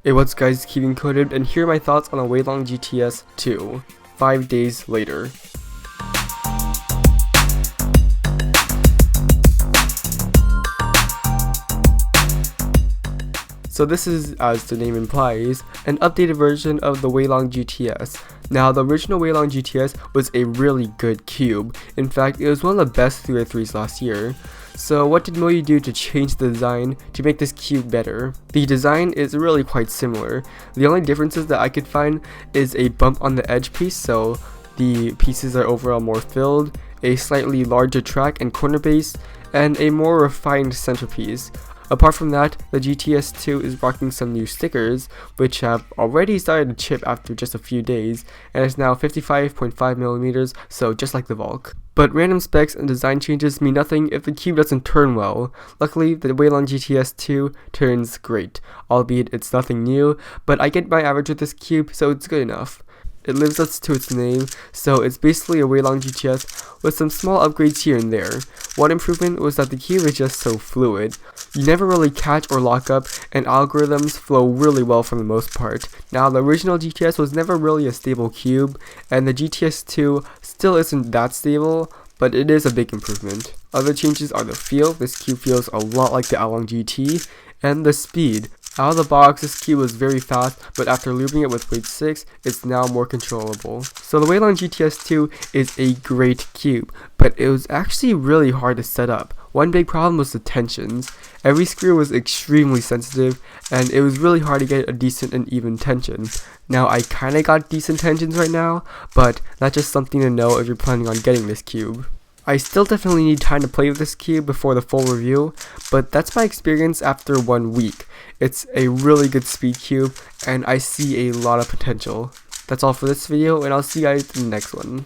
Hey, what's guys, Keeping Coded, and here are my thoughts on the Weilong GTS 2, 5 days later. So this is, as the name implies, an updated version of the Weilong GTS. Now, the original Weilong GTS was a really good cube. In fact, it was one of the best 303s last year. So what did Moyu do to change the design to make this cube better? The design is really quite similar. The only differences that I could find is a bump on the edge piece, so the pieces are overall more filled, a slightly larger track and corner base, and a more refined centerpiece. Apart from that, the GTS 2 is rocking some new stickers, which have already started to chip after just a few days, and is now 55.5mm, so just like the Volk. But random specs and design changes mean nothing if the cube doesn't turn well. Luckily, the Weilong GTS 2 turns great, albeit it's nothing new, but I get my average with this cube, so it's good enough. It lives up to its name, so it's basically a Weilong GTS with some small upgrades here and there. One improvement was that the cube is just so fluid. You never really catch or lock up, and algorithms flow really well for the most part. Now, the original GTS was never really a stable cube, and the GTS 2 still isn't that stable, but it is a big improvement. Other changes are the feel. This cube feels a lot like the Weilong GT, and the speed. Out of the box, this cube was very fast, but after lubing it with weight 6, it's now more controllable. So the Weilong GTS 2 is a great cube, but it was actually really hard to set up. One big problem was the tensions. Every screw was extremely sensitive, and it was really hard to get a decent and even tension. Now, I kinda got decent tensions right now, but that's just something to know if you're planning on getting this cube. I still definitely need time to play with this cube before the full review, but that's my experience after 1 week. It's a really good speed cube, and I see a lot of potential. That's all for this video, and I'll see you guys in the next one.